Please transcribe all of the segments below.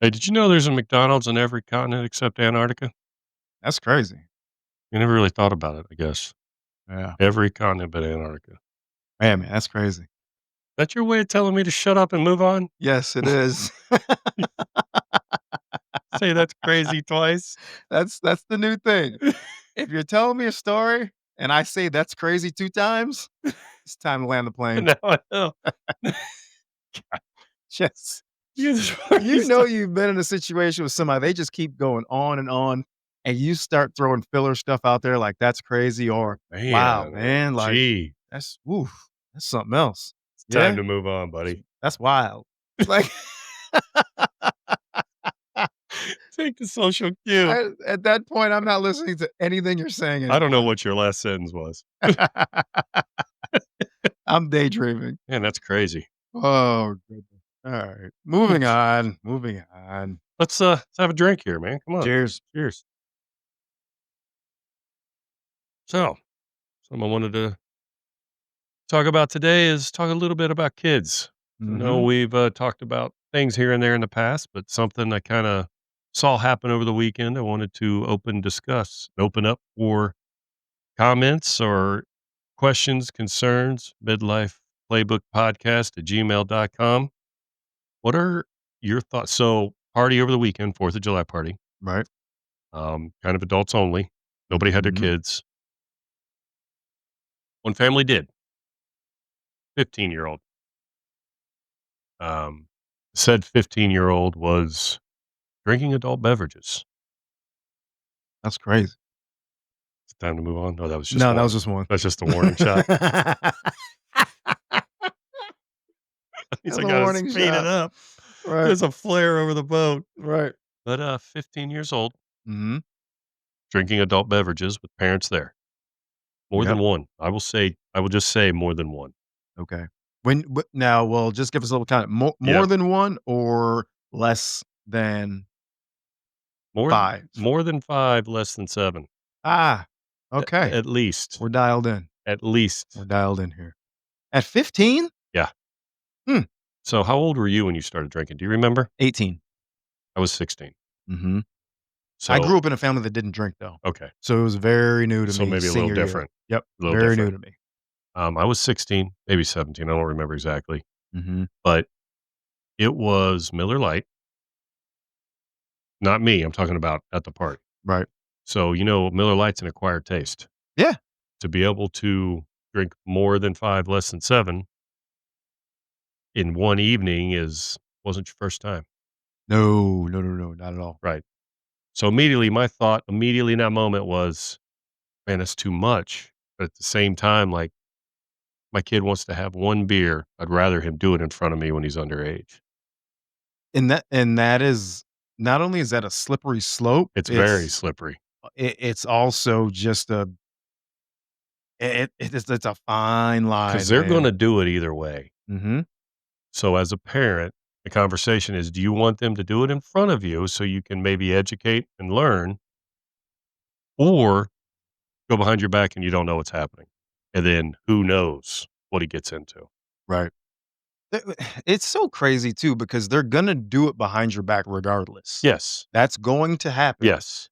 Hey, did you know there's a McDonald's in every continent except Antarctica? That's crazy. I never really thought about it, I guess. Yeah. Every continent but Antarctica. Man, that's crazy. That your way of telling me to shut up and move on? Yes, it is. Say that's crazy twice. That's the new thing. If you're telling me a story and I say that's crazy 2 times, it's time to land the plane. Now I know. Yes. You just already You know sta you've been in a situation with somebody, they just keep going on, and you start throwing filler stuff out there like, "That's crazy," or, "Wow, Man, man, like, gee, that's oof, that's something else." it's time Yeah, to move on, buddy. that's wild. Like, Take the social cue. at that point, I'm not listening to anything you're saying I don't know anymore. what your last sentence was. I'm daydreaming. Man, that's crazy. Oh, goodness. Alright. Moving on, moving on. Let's have a drink here, man. Come on. Cheers. Cheers. So, something I wanted to talk about today is talk a little bit about kids. I know Mhm. we've talked about things here and there in the past, but something I kind of saw happen over the weekend. I wanted to open up for comments or questions, concerns, midlife playbook podcast at gmail.com. What are your thoughts? So, party over the weekend, 4th of July party, Right. kind of adults only. Nobody had their Mhm. kids. One family did, 15-year-old. Um, said 15-year-old was drinking adult beverages. That's crazy. It's time to move on. No, that was just No, that was one. just one. That's just a warning shot. That's At least I a gotta warning speed it shot. up. Right, There's a flare over the boat. right. But 15 years old, Mhm. drinking adult beverages with parents there. More than Yep. one. I will just say more than one. Okay. Now, well, just give us a little kind of more Yep. than 1 or less than More 5? more than 5, less than 7. Ah, okay. At least. We're dialed in. At We're least. dialed in here. At 15? Yeah. Hmm, So how old were you when you started drinking? Do you remember? 18. I was 16. Mhm. I So, grew up in a family that didn't drink, though, okay. so it was very new to So me maybe a little senior year. different. Yep, A little very new different. to me. I was 16, maybe 17. I don't remember exactly, Mhm. but it was Miller Lite, not me. I'm talking about at the party. Right. So, Miller Lite's an acquired taste. Yeah. To be able to drink more than 5, less than 7 in one evening wasn't your first time. No, no, no, no, not at all. Right. So immediately in that moment was, man, that's too much. But at the same time, like my kid wants to have one beer. I'd rather him do it in front of me when he's underage. And that is not only is that a slippery slope, It's very slippery it's also just it's a fine because line, they're going to man. do it either way. Mhm. So as a parent, the conversation is, do you want them to do it in front of you so you can maybe educate and learn, or go behind your back and you don't know what's happening? And then who knows what he gets into? Right. It's so crazy too because they're gonna do it behind your back regardless. Yes. That's going to happen. Yes.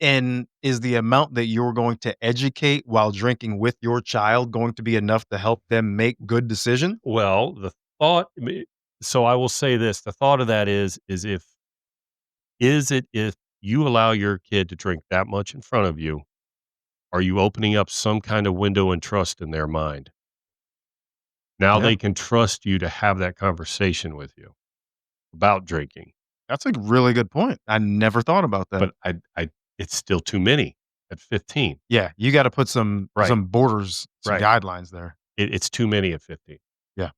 And is the amount that you're going to educate while drinking with your child going to be enough to help them make good decision? Well, the thought me so I will say this, the thought of that is if you allow your kid to drink that much in front of you, are you opening up some kind of window and trust in their mind? Now Yeah. they can trust you to have that conversation with you about drinking, That's a really good point. I never thought about that. but I it's still too many at 15. Yeah, you gotta put Right, some borders, some right. guidelines there. It's too many at 15. Yeah.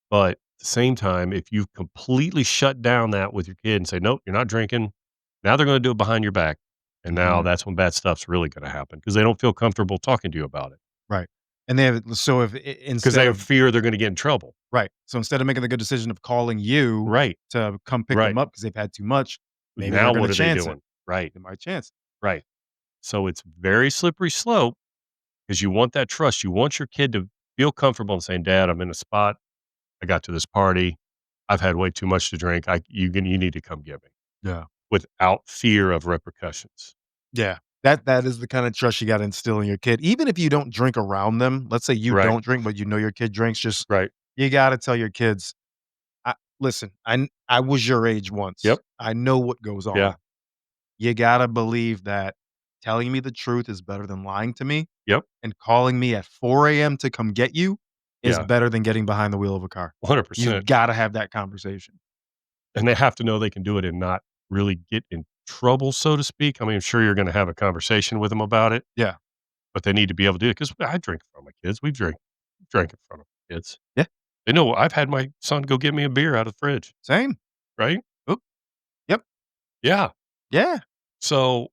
But at the same time, if you completely shut down that with your kid and say, "Nope, you're not drinking," now they're gonna do it behind your back, and now Mhm. that's when bad stuff's really gonna happen because they don't feel comfortable talking to you about it Right. And they have so if because instead they of fear they're gonna get in trouble. right. So instead of making the good decision of calling you Right, to come pick them right. up because 'cause they've had too much, maybe they're Now gonna what are they chance it. doing? Right, They might chance it. right. So it's very slippery slope because you want that trust. You want your kid to feel comfortable and saying, "Dad, I'm in a spot. I got to this party. I've had way too much to drink. You need to come get me Yeah. without fear of repercussions. Yeah. That is the kind of trust you gotta instill in your kid. Even if you don't drink around them, let's say you Right, don't drink, but you know your kid drinks, just right. you gotta tell your kids, listen, I was your age once. Yep, I know what goes yeah, on. You gotta believe that telling me the truth is better than lying to me, yep, and calling me at 4 a.m. to come get you is yeah, better than getting behind the wheel of a car. You've 100%. gotta have that conversation. And they have to know they can do it and not really get in trouble, so to speak. I mean, sure, you're gonna have a conversation with them about it, Yeah. but they need to be able to do it because I drink in front of my kids. Drank in front of kids. Yeah. They know I've had my son go get me a beer out of the fridge, Same. right? Oop. Yep. Yeah. Yeah. So,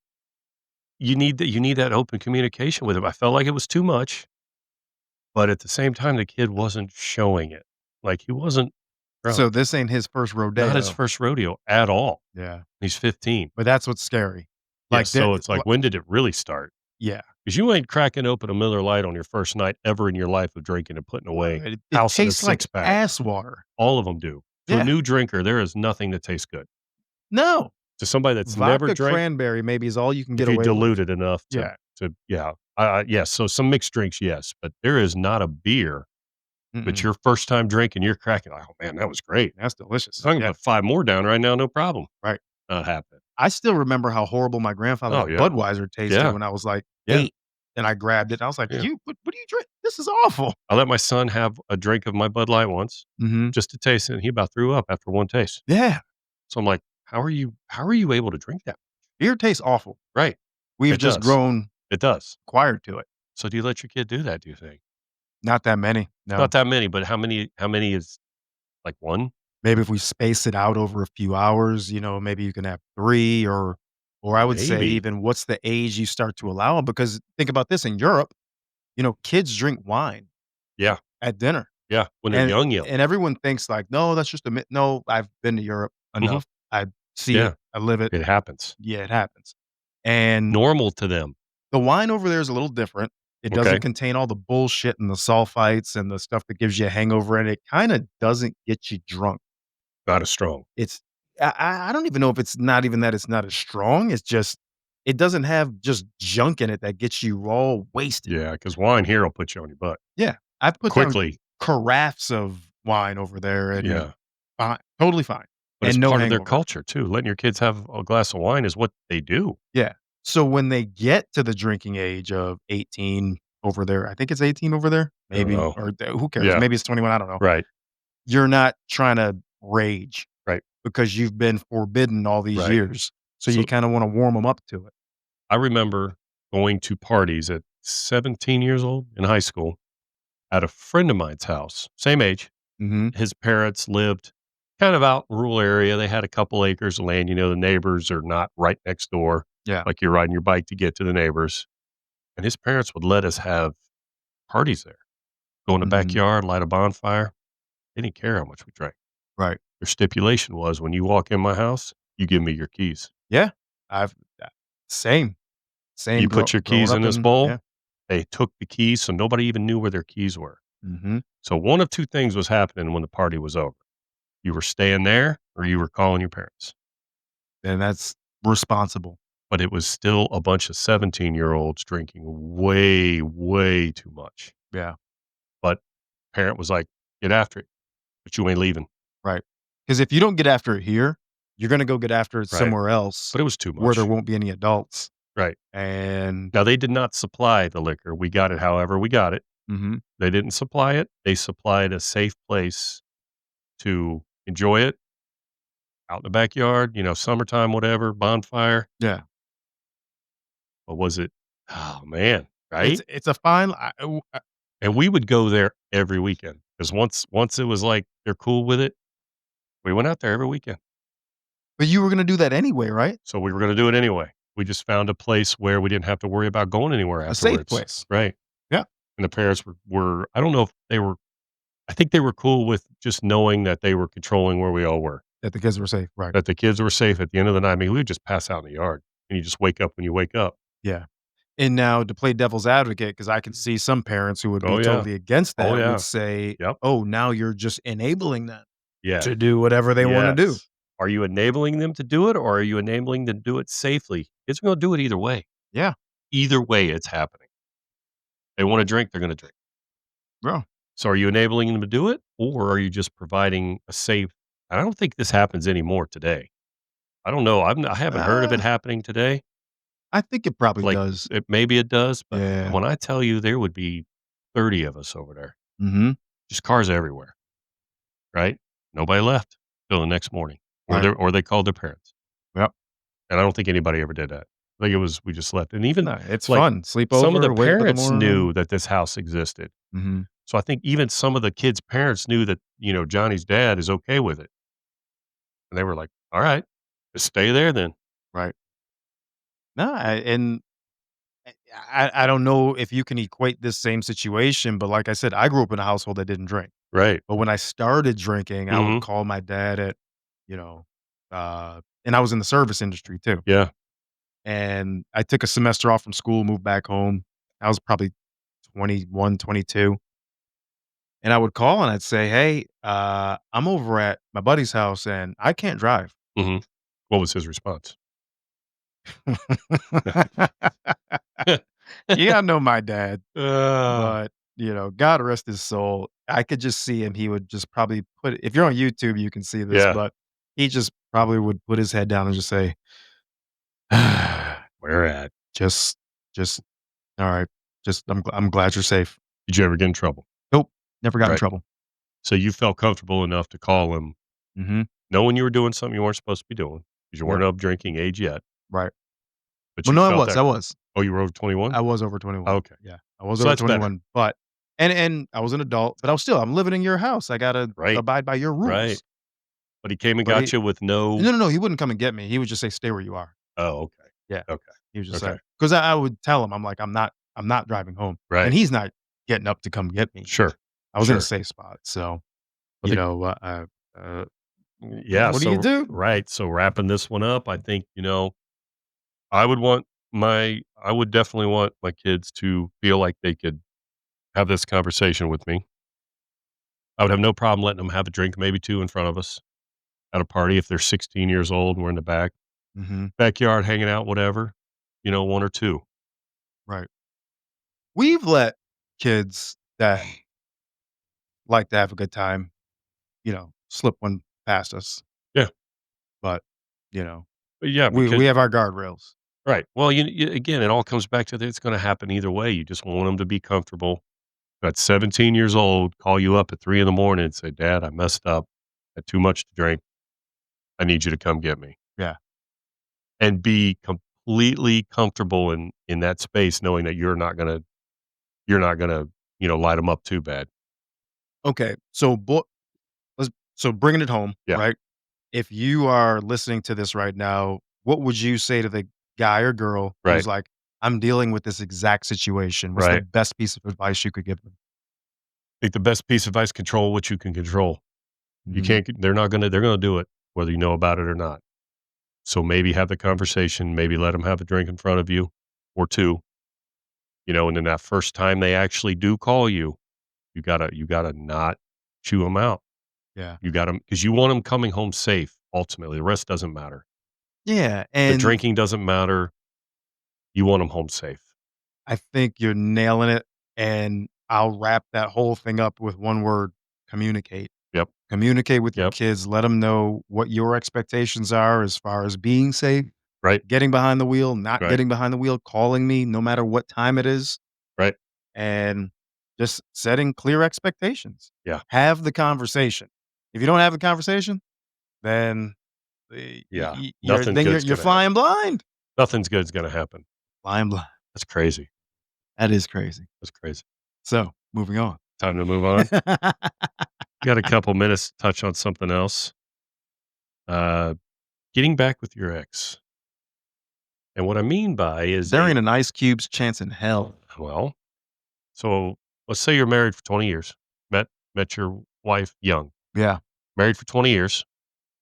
you need that open communication with him. I felt like it was too much, but at the same time, the kid wasn't showing it. Like, he wasn't drunk. So this ain't his first Not his rodeo. first rodeo at all. Yeah. He's 15. But that's what's scary. Yes, Like, there so it's li like, when did it really start? yeah. Because you ain't cracking open a Miller Lite on your first night ever in your life of drinking and putting away It house in a tastes like six-pack. ass water. All of them do. To a Yeah. new drinker, there is nothing that tastes good. No. To somebody that's never Vodka drank, cranberry maybe is all you can if get you away with. dilute it enough Yeah. to yeah. Yes, so some mixed drinks, yes, but there is not a beer that Mm-mm. your first time drinking, you're cracking, like, "Oh, man, that was great. That's delicious. I can Yeah. put 5 more down right now, no problem." Right. Not happening. I still remember how horrible my grandfather's Oh, yeah. Budweiser tasted Yeah. when I was, like, Yeah. 8, and I grabbed it, and I was like, Yeah. What do you drink? This is awful." I let my son have a drink of my Bud Light once Mhm. just to taste it, and he about threw up after one taste. Yeah. So I'm like, how are you able to drink that?" Beer tastes awful. Right. We've It just does. grown It does. acquired to it. So do you let your kid do that, do you think? Not that many, Not no. that many, but how many is like 1? Maybe if we space it out over a few hours, maybe you can have 3 or I would say Maybe. even what's the age you start to allow 'em? Because think about this, in Europe, kids drink wine Yeah. at dinner, Yeah. When they're and young, young. and everyone thinks like, "No, that's just a myth." No, I've been to Europe Mhm. enough. I see Yeah. it. I live it. It happens. Yeah, it happens. And Normal to them. the wine over there is a little different. It doesn't Okay. contain all the bullshit and the sulfites and the stuff that gives you a hangover, and it kinda doesn't get you drunk. Not as strong. It's I don't even know if it's not even that it's not as strong, it's just it doesn't have just junk in it that gets you all wasted. Yeah, because wine here will put you on your butt Yeah, I've put down quickly. carafes of wine over there and Yeah. fine, totally fine, But it's and no part of their hangover. culture too. Letting your kids have a glass of wine is what they do. Yeah. So when they get to the drinking age of 18 over there, I think it's 18 over there, I don't maybe, know. or who cares? Yeah. Maybe it's 21, I don't know. Right. You're not trying to rage Right. because you've been forbidden all these Right. years. So you So kinda wanna warm them up to it. I remember going to parties at 17 years old in high school at a friend of mine's house, same age. Mhm. His parents lived kind of out in rural area. They had a couple acres of land. The neighbors are not right next door. Yeah. Like you're riding your bike to get to the neighbors. And his parents would let us have parties there. Go in the Mhm. backyard, light a bonfire. They didn't care how much we drank. Right. Their stipulation was when you walk in my house, you give me your keys. Yeah. I've same. Same You put your growing keys in up this in bowl. yeah. They took the keys, so nobody even knew where their keys were. Mhm. So one of two things was happening when the party was over. You were staying there or you were calling your parents. And that's responsible. But it was still a bunch of 17-year-olds drinking way, way too much. Yeah. But parent was like, "Get after it, but you ain't leaving." Right. Because if you don't get after it here, you're gonna go get after it Right. somewhere else But it was too where there much. won't be any adults. Right. And Now they did not supply the liquor. We got it however we got it. mhm. They didn't supply it. They supplied a safe place to enjoy it out in the backyard, summertime, whatever, bonfire. Yeah. What was it? Oh, man, It's right? it's a fine I w And we would go there every weekend because once it was like they're cool with it, we went out there every weekend. but you were gonna do that anyway, right? So we were gonna do it anyway. We just found a place where we didn't have to worry about going anywhere A safe afterwards. place. Right. Yeah. And the parents were I don't know if they were I think they were cool with just knowing that they were controlling where we all were, That the kids were safe, right. that the kids were safe at the end of the night. I mean, we would just pass out in the yard, and you just wake up when you wake up. Yeah. And now to play devil's advocate, because I can see some parents who would be Oh, yeah. totally against Oh, that would yeah. say, Yep. "Oh, now you're just enabling that." Yeah. to do whatever they wanna do. Yes. Are you enabling them to do it, or are you enabling them to do it safely? Kids are gonna do it either way. Yeah, Either way, it's happening. They wanna drink, they're gonna drink. bro. So are you enabling them to do it, or are you just providing a safe I don't think this happens anymore today. I don't know. I haven't heard of it Uh, happening today. I think it probably Like, does. maybe it does, but Yeah. when I tell you there would be 30 of us over there, Mhm. just cars everywhere, right? Nobody left till the next morning, Right. or they called their parents, Yep. and I don't think anybody ever did that. I think it was we just left, and even, No, it's like, fun. Sleep some of the over, wake up in the parents morning. knew that this house existed. Mhm. So I think even some of the kids' parents knew that, Johnny's dad is okay with it, and they were like, "Alright, just stay there then." Right. No, and I don't know if you can equate this same situation, but like I said, I grew up in a household that didn't drink. Right. But when I started drinking, I would Mhm. call my dad at, you know, and I was in the service industry too. Yeah. And I took a semester off from school, moved back home. I was probably 21, 22. And I would call and I'd say, "Hey, I'm over at my buddy's house and I can't drive." Mhm. What was his response? Yeah, I know my dad, Uh, but, God rest his soul. I could just see him. He would just probably put if you're on YouTube, you can see this, yeah. but he just probably would put his head down and just say, Where at? "Just just all right. Just I'm glad you're safe." Did you ever get in trouble? Nope, never got in Right. trouble. So you felt comfortable enough to call him Mhm. knowing you were doing something you weren't supposed to be doing because you Yep, weren't of drinking age yet, right. but Well, you no, I felt was, that I was. oh, you were over 21? I was over 21. Okay. Yeah, I was So over that's better. 21, but and I was an adult, but I'm living in your house. I gotta Right. abide by your Right. rules. But he came and But got you with no no, he wouldn't come and get me. He would just say, "Stay where you are." oh, okay. Yeah. Okay. He was just Okay. like 'cause I would tell him, I'm like, I'm not driving home," and Right. he's not getting up to come get me. Sure. I was in a Sure. safe spot, so, I you think know, uh, yeah, what do you so do? right, so wrapping this one up, I think, I would want I would definitely want my kids to feel like they could have this conversation with me. I would have no problem letting them have a drink, maybe 2 in front of us at a party if they're 16 years old and we're in the Mhm. backyard hanging out, whatever, 1 or 2. Right. We've let kids that like to have a good time, slip one past us, Yeah. but, you know, But yeah, we because have our guardrails. right. Well, again, it all comes back to that it's gonna happen either way. You just want them to be comfortable. At 17 years old, call you up at 3 in the morning and say, "Dad, I messed up. Had too much to drink. I need you to come get me." Yeah. And be completely comfortable in that space knowing that you're not gonna, light them up too bad. Okay. So bringing it home, Yeah, right? If you are listening to this right now, what would you say to the guy or girl right, who's like, "I'm dealing with this exact situation." What's the right. best piece of advice you could give them? I think the best piece of advice, control what you can control. You Mhm. can't they're gonna do it whether you know about it or not. So maybe have the conversation, maybe let them have a drink in front of you or 2, and then that first time they actually do call you, you gotta not chew them out. Yeah. You got them because you want them coming home safe, ultimately, the rest doesn't matter. Yeah, The and drinking doesn't matter, you want them home safe. I think you're nailing it, and I'll wrap that whole thing up with one word: communicate. Yep, Communicate with your yep, kids, let them know what your expectations are as far as being safe, right, getting behind the wheel, not right, getting behind the wheel, calling me no matter what time it is, right, and just setting clear expectations. yeah, Have the conversation. If you don't have the conversation, then yeah, you're nothing good's you're gonna flying happen. blind. Nothing's good's gonna happen. Flying blind. That's crazy, That is crazy. that's crazy. So, moving on. Time to move on. Got a couple minutes to touch on something else. Uh, Getting back with your ex, and what I mean by is There a ain't an Ice Cube's chance in hell. well, so let's say you're married for 20 years, met your wife young, Yeah. married for 20 years,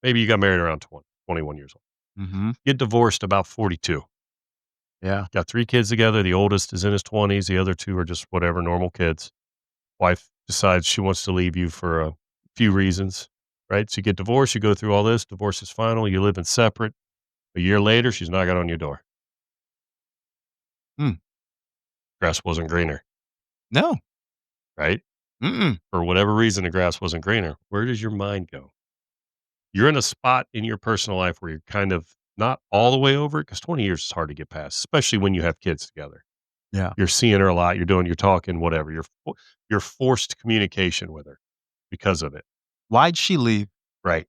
maybe you got married around 20, 21 years old. Mhm. Get divorced about 42. Yeah. Got 3 kids together, the oldest is in his 20s, the other 2 are just whatever, normal kids. Wife decides she wants to leave you for a few reasons. right? So you get divorced, you go through all this, divorce is final, you live in separate. A year later, she's knocking on your door. Mm. Grass wasn't greener, No. right? Mm-mm. For whatever reason, the grass wasn't greener. Where does your mind go? You're in a spot in your personal life where you're kind of not all the way over it because 20 years is hard to get past, especially when you have kids together. Yeah. You're seeing her a lot. You're talking, whatever. You're forced communication with her because of it, Why'd she leave? right?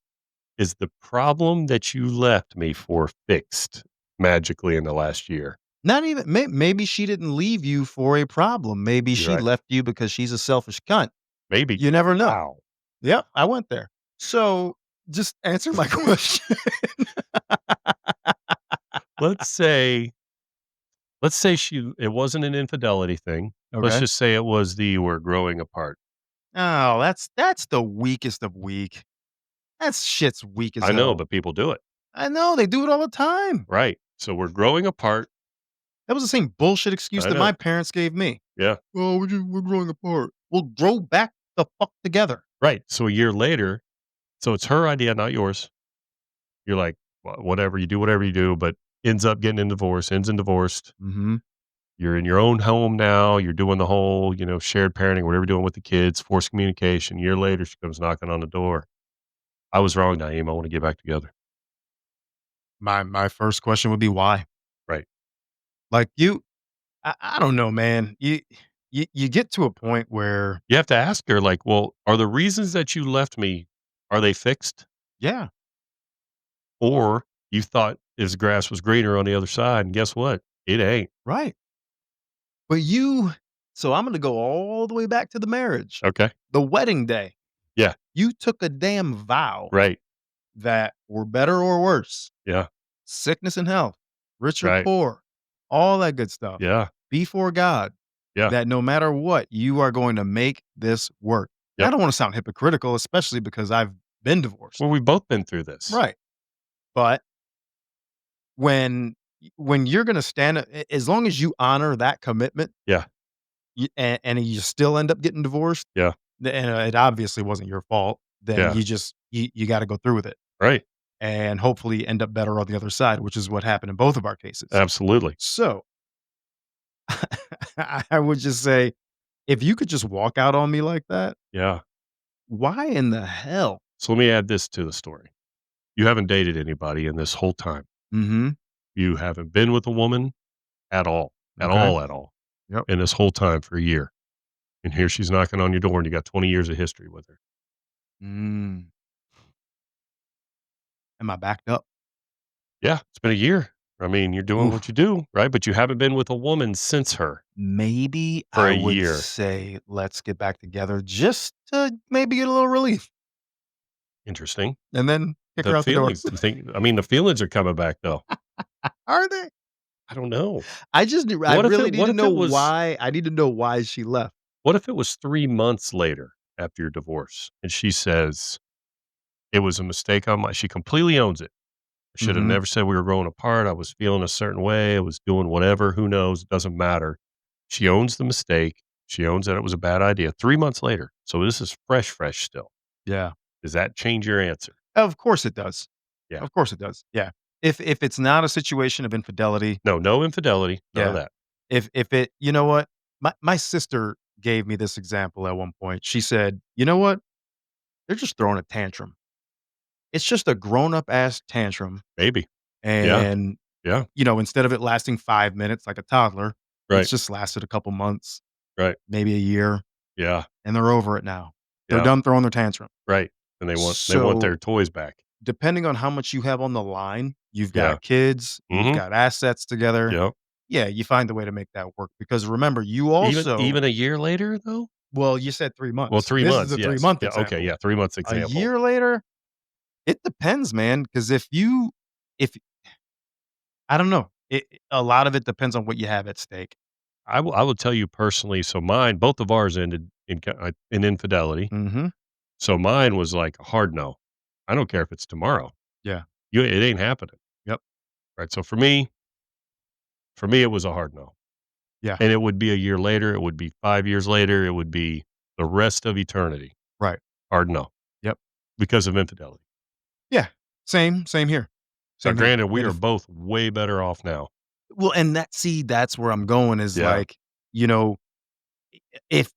Is the problem that you left me for fixed magically in the last year? Not even maybe she didn't leave you for a problem. Maybe You're she right. left you because she's a selfish cunt. Maybe. You never know. Wow. Yep, I went there. So, just answer my question. Let's say it wasn't an infidelity thing. Let's Okay. just say it was the we're growing apart. Oh, that's the weakest of weak. That's shit's weak as I know, hell. but people do it. I know, they do it all the time. Right. So we're growing apart. That was the same bullshit excuse I that know. my parents gave me. Yeah. "Oh, we're growing apart." Well, grow back the fuck together. Right. So a year later, so it's her idea, not yours. You're like, Whatever, you do whatever you do," but ends up getting in divorce, ends in divorced. Mhm. You're in your own home now. You're doing the whole, shared parenting, whatever you're doing with the kids, forced communication. A year later, she comes knocking on the door. I was wrong, Naeem. I want to get back together. My first question would be why? Right. Like, I don't know, man. You get to a point where You have to ask her, like, well, are the reasons that you left me, are they fixed? yeah, Or you thought his grass was greener on the other side, and guess what? It ain't. right. But so I'm gonna go all the way back to the marriage. Okay. The wedding day. Yeah. You took a damn vow Right. that for better or worse, Yeah. sickness and health, rich or Right. poor, all that good stuff, Yeah. before God, Yeah. that no matter what, you are going to make this work. I Yep. don't wanna sound hypocritical, especially because I've been divorced. Well, we've both been through this. Right. But when you're gonna stand as long as you honor that commitment, Yeah. and you still end up getting divorced, Yeah. and it obviously wasn't your fault, then Yeah. you gotta go through with it Right. and hopefully end up better on the other side, which is what happened in both of our cases. Absolutely. So, I would just say, if you could just walk out on me like that, Yeah. why in the hell? So let me add this to the story. You haven't dated anybody in this whole time. Mhm. You haven't been with a woman at all, at Okay. all, at all Yep. in this whole time for a year. And here she's knocking on your door and you got 20 years of history with her. Mm. Am I backed up? Yeah. It's been a year. I mean, you're doing what Oof. you do, right? But you haven't been with a woman since her Maybe for I a would year. say, "Let's get back together," just to maybe get a little relief, Interesting. and then kick The her out the door. feelings, the feelings are coming back though. Are they? I don't know. I What if really it need what to if know it was why I need to know why she left. what if it was 3 months later after your divorce and she says, "It was a mistake on my," she completely owns it. "I should have Mhm. never said we were growing apart. I was feeling a certain way. I was doing whatever. Who knows? It doesn't matter." She owns the mistake. She owns that it was a bad idea 3 months later. So this is fresh still. Yeah. Does that change your answer? Of course it does. Yeah. Of course it does. Yeah. If it's not a situation of infidelity, No, no infidelity, none of yeah. that. If it you know what? My sister gave me this example at one point. She said, "You know what? They're just throwing a tantrum. It's just a grown-up ass tantrum, Maybe. Yeah. and, Yeah. instead of it lasting 5 minutes like a toddler, it's Right. just lasted a couple months, Right. maybe a year, Yeah. and they're over it now. They're Yeah. done throwing their tantrum." Right. And they want So, their toys back. depending on how much you have on the line, you've Yeah. got kids, you've Mhm. got assets together, Yep. yeah, you find a way to make that work because remember, you Even also even a year later though? well, you said 3 Well, months. 3 This is months, a yes. three-month Yeah, okay, example. yeah, 3 months A example. year later, it depends, man. Because if I don't know, a lot of it depends on what you have at stake. I will tell you personally, so mine both of ours ended in infidelity. Mhm. So mine was like a hard no. I don't care if it's tomorrow. Yeah. It ain't happening, Yep. right? So for me, it was a hard no. Yeah. And it would be a year later, it would be 5 years later, it would be the rest of eternity. Right. Hard no. Yep. because of infidelity. Yeah. Same here. Now, Same here. granted, we And are if both way better off now. well, and that's where I'm going is Yeah, like, you know, if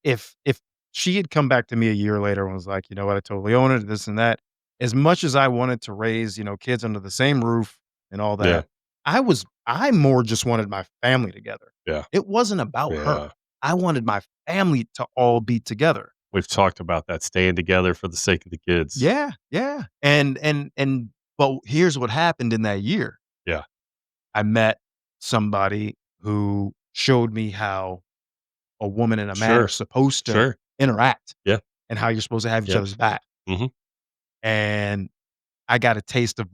she had come back to me a year later and was like, "You know what? I totally own it, this and that." As much as I wanted to raise, kids under the same roof and all yeah, that, I more just wanted my family together. yeah, It wasn't about her. yeah. I wanted my family to all be together. We've talked about that, staying together for the sake of the kids. Yeah, yeah. And but here's what happened in that year. Yeah, I met somebody who showed me how a woman and a man are sure, supposed to sure. interact Yeah, and how you're supposed to have each yeah. other's back. Mhm. And I got a taste of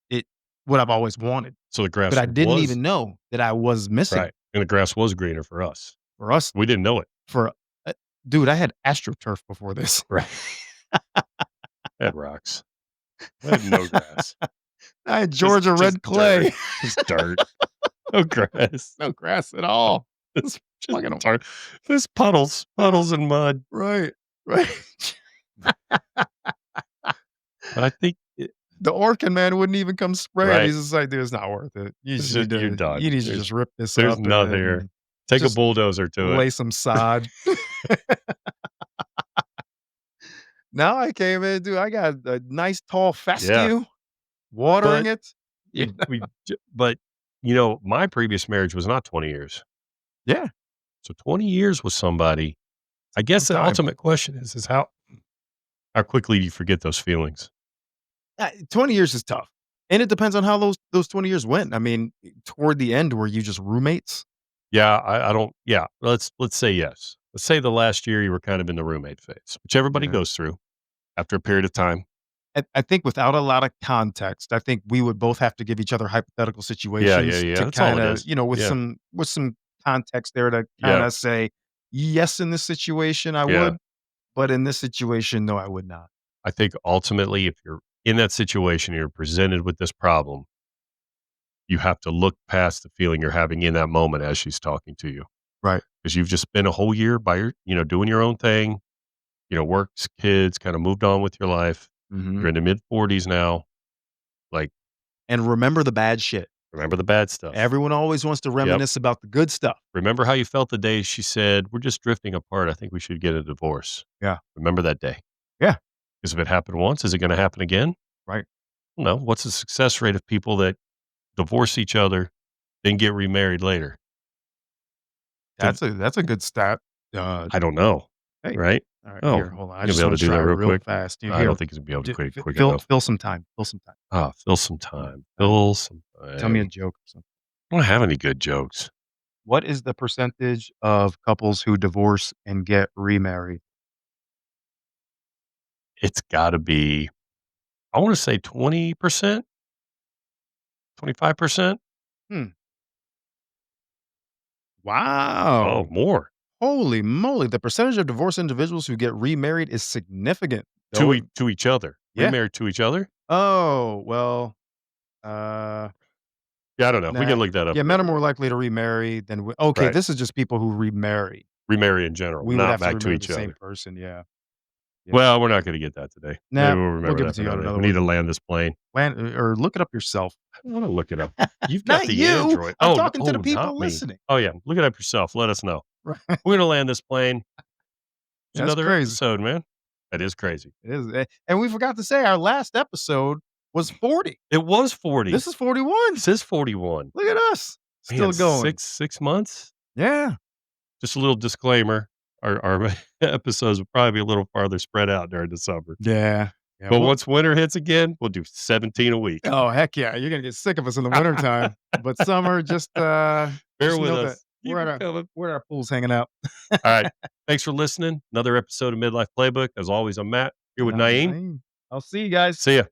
it what I've always wanted, So the but grass I didn't was even know that I was missing right, and the grass was greener for us. for us We didn't know it. for uh, dude, I had AstroTurf before this. Right. That rocks. I had no grass. I had Just Georgia just red dirt. clay. Just dirt. No grass. No grass at all. It's just Fucking dirt. There's puddles and mud. right, right. But I think it The Orkin man wouldn't even come spray it. right. He's just like, "Dude, it's not worth it. You It's just just need you're to done. just rip this There's up nothing here. and Take a just bulldozer to it. lay some sod." Now I came in, dude, I got a nice tall Yeah. fescue, watering But it. it we j but, my previous marriage was not 20 years. Yeah, So 20 years with somebody, I guess the time. ultimate question is how quickly do you forget those feelings? 20 years is tough, and it depends on how those 20 years went. I mean, toward the end, were you just roommates? Yeah, I don't yeah, let's say yes. Let's say the last year you were kind of in the roommate phase, which everybody Yeah. goes through after a period of time. I think without a lot of context, I think we would both have to give each other hypothetical Yeah, yeah, situations yeah, to that's all it kinda, is. with Yeah, some context there to yeah, kinda say, "Yes, in this situation, I yeah. would, but in this situation, no, I would not." I think ultimately, if you're in that situation, you're presented with this problem, you have to look past the feeling you're having in that moment as she's talking to you, Right. because you've just spent a whole year by doing your own thing, works, kids, kinda moved on with your life. Mhm. You're in the mid-40s now, like, And remember the bad shit. remember the bad stuff. Everyone always wants to Yep. reminisce about the good stuff. Remember how you felt the day she said, "We're just drifting apart. I think we should get a divorce." Yeah. Remember that day. Yeah. Because if it happened once, is it gonna happen again? Right. No. What's the success rate of people that divorce each other, then get remarried later? To That's a good stat. Uh, I don't know, hey, right? alright, Oh, here, hold on. I you'll be just able wanna to do try that real real quick? fast. I Here, don't think it's gonna be able to quick fill enough. fill some time, fill some time. Ah, fill some time. Alright, Fill some tell me a time. joke or something. I don't have any good jokes. What is the percentage of couples who divorce and get remarried? It's gotta be, I wanna say 20%, 25%? Hmm. Oh, Wow. more. Holy moly, the percentage of divorced individuals who get remarried is significant. To Though it to each other. yeah. Remarried to each other? Oh, well, uh, Yeah, I don't know. We nah. can look that up Yeah, men real are more quick. likely to remarry than okay, Right. this is just people who remarry. Remarry in general, We would not have to back to remarry the each same other. person, yeah. Yeah. Well, we're not gonna get that today. Maybe Nah, we'll we'll remember give it that to for you on another day. another We need one. to land this plane. Land or look it up yourself. I wanna look it up. You've got Not the you. Android. I'm Oh, talking to the not people me. listening. Oh, yeah. Look it up yourself. Let us know. Right. We're gonna land this plane. It's That's another crazy. episode, man. That is crazy. It is, and we forgot to say our last episode was 40. It was 40. This is 41. This is 41. Look at us, Man, still going. 6 months? Yeah. Just a little disclaimer. Our episodes will probably be a little farther spread out during the summer. Yeah. Yeah, But well once winter hits again, we'll do 17 a week. oh, heck yeah, you're gonna get sick of us in the wintertime, but summer, Bear just with know that us. Keep it coming. we're at our pools hanging out. All right. Thanks for listening. Another episode of Midlife Playbook. As always, I'm Matt here with And I'm Naeem. Naeem. I'll see you guys. See ya.